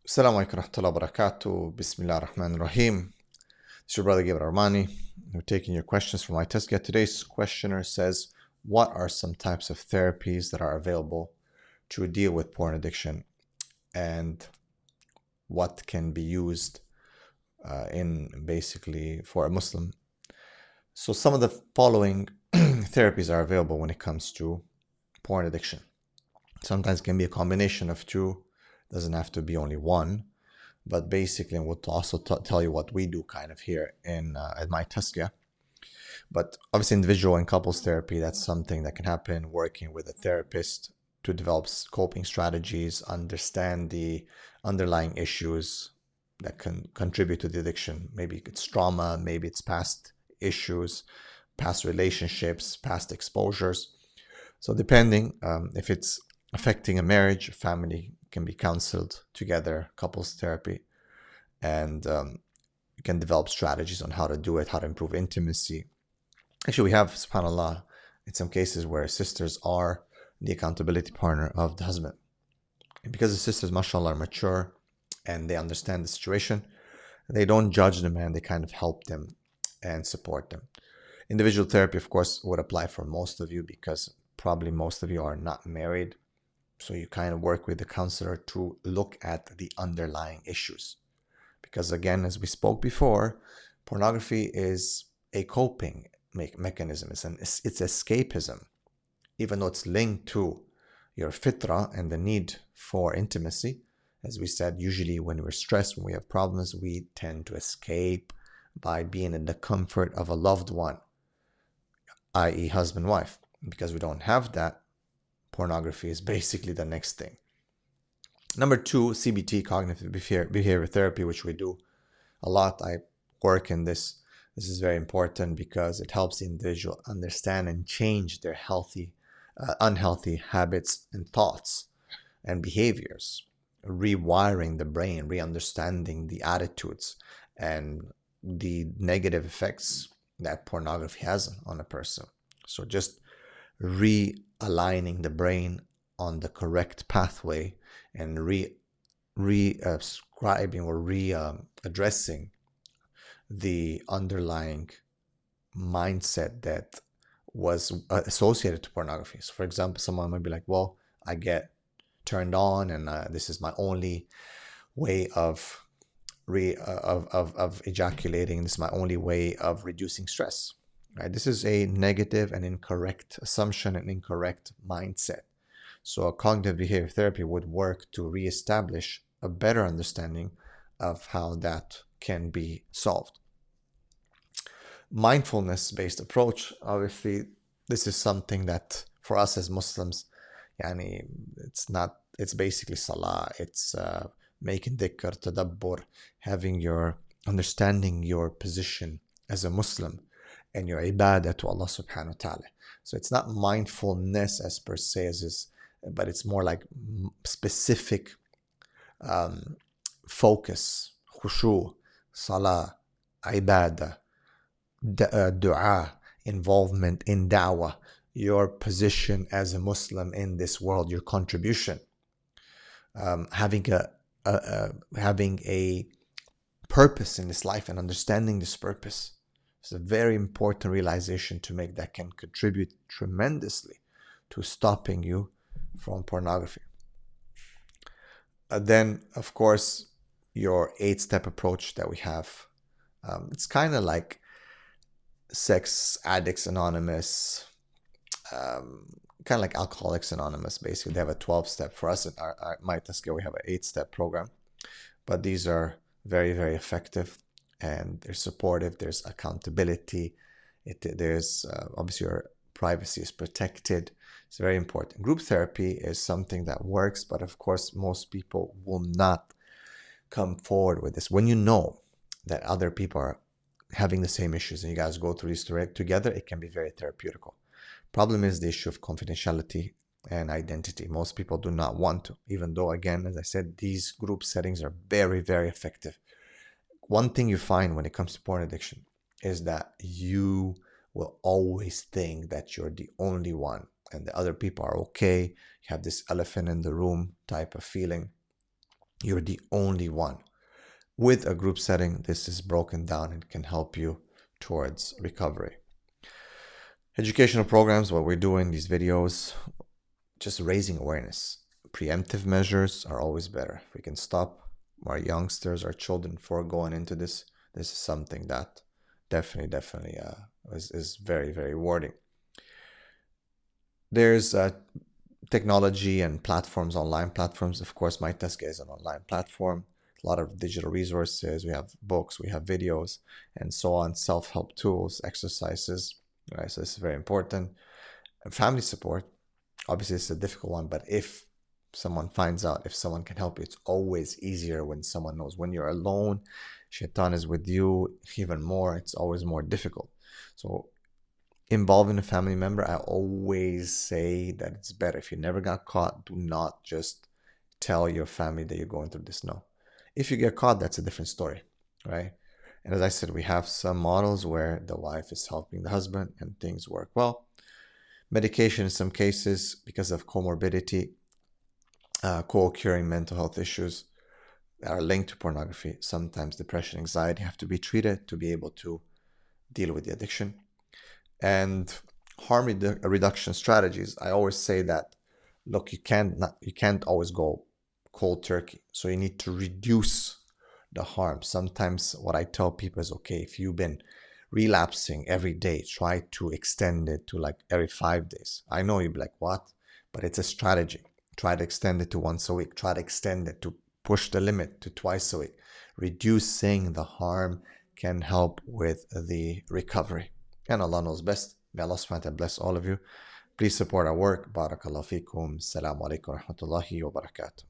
Assalamu alaikum warahmatullahi wabarakatuh. Bismillah ar-Rahman ar-Rahim. This is your brother Gabriel Armani. We're taking your questions from my Tazkiyah. Today's questioner says, what are some types of therapies that are available to deal with porn addiction, and what can be used in basically for a Muslim? So some of the following therapies are available when it comes to porn addiction. Sometimes it can be a combination of two. Doesn't have to be only one, but basically we'll also tell you what we do kind of here at my Tazkiyah. But obviously individual and couples therapy, that's something that can happen working with a therapist to develop coping strategies, understand the underlying issues that can contribute to the addiction. Maybe it's trauma, maybe it's past issues, past relationships, past exposures. So depending if it's affecting a marriage, a family can be counseled together, couples therapy, and you can develop strategies on how to do it, how to improve intimacy. Actually, we have, subhanAllah, in some cases where sisters are the accountability partner of the husband. And because the sisters, mashallah, are mature and they understand the situation, they don't judge the man, they kind of help them and support them. Individual therapy, of course, would apply for most of you because probably most of you are not married. So you kind of work with the counselor to look at the underlying issues. Because again, as we spoke before, pornography is a coping mechanism. It's escapism. Even though it's linked to your fitra and the need for intimacy. As we said, usually when we're stressed, when we have problems, we tend to escape by being in the comfort of a loved one, i.e. husband, wife. Because we don't have that, pornography is basically the next thing. Number two, CBT, cognitive behavior therapy, which we do a lot. I work in this. This is very important because it helps the individual understand and change their unhealthy habits and thoughts and behaviors, rewiring the brain, re-understanding the attitudes and the negative effects that pornography has on a person. So just realigning the brain on the correct pathway and re-ascribing or addressing the underlying mindset that was associated to pornography. So for example, someone might be like, well, I get turned on and this is my only way of ejaculating. This is my only way of reducing stress. Right? This is a negative and incorrect assumption and incorrect mindset. So a cognitive behavior therapy would work to reestablish a better understanding of how that can be solved. Mindfulness-based approach, obviously, this is something that for us as Muslims, it's basically salah, it's making dhikr, tadabbur, understanding your position as a Muslim and your ibadah to Allah subhanahu wa ta'ala. So it's not mindfulness as per se, but it's more like specific focus, khushu, salah, ibadah, dua, involvement in da'wah, your position as a Muslim in this world, your contribution, having a purpose in this life and understanding this purpose. It's a very important realization to make that can contribute tremendously to stopping you from pornography. Then, of course, your 8-step approach that we have. It's kind of like Sex Addicts Anonymous, kind of like Alcoholics Anonymous, basically. They have a 12-step. For us, at my Tazkiyah, we have an 8-step program. But these are very, very effective, and they're supportive. There's accountability. There's obviously your privacy is protected. It's very important. Group therapy is something that works, but of course, most people will not come forward with this. When you know that other people are having the same issues and you guys go through this together, it can be very therapeutical. Problem is the issue of confidentiality and identity. Most people do not want to, even though, again, as I said, these group settings are very, very effective. One thing you find when it comes to porn addiction is that you will always think that you're the only one and the other people are okay. You have this elephant in the room type of feeling. You're the only one. With a group setting, this is broken down and can help you towards recovery. Educational programs, what we're doing, these videos, just raising awareness. Preemptive measures are always better. If we can stop our youngsters, our children before going into this, this is something that definitely is very, very rewarding. There's technology and platforms, online platforms. Of course, My Test is an online platform. A lot of digital resources. We have books, we have videos, and so on. Self-help tools, exercises. Right, so this is very important. And family support. Obviously, it's a difficult one, but if someone finds out, if someone can help you, it's always easier when someone knows. When you're alone, Shaitan is with you even more. It's always more difficult. So involving a family member, I always say that it's better. If you never got caught, do not just tell your family that you're going through this. No. If you get caught, that's a different story, right? And as I said, we have some models where the wife is helping the husband and things work well. Medication in some cases, because of comorbidity, co-occurring mental health issues that are linked to pornography, sometimes depression, anxiety, have to be treated to be able to deal with the addiction. And harm reduction strategies, I always say that, look, you can't always go cold turkey. So you need to reduce the harm. Sometimes what I tell people is, okay, if you've been relapsing every day, try to extend it to like every 5 days. I know you'll be like, what? But it's a strategy. Try to extend it to once a week. Try to extend it to push the limit to twice a week. Reducing the harm can help with the recovery. And Allah knows best. May Allah subhanahu wa ta'ala bless all of you. Please support our work. Barakallahu feekum. Assalamu alaikum wa rahmatullahi wa barakatuh.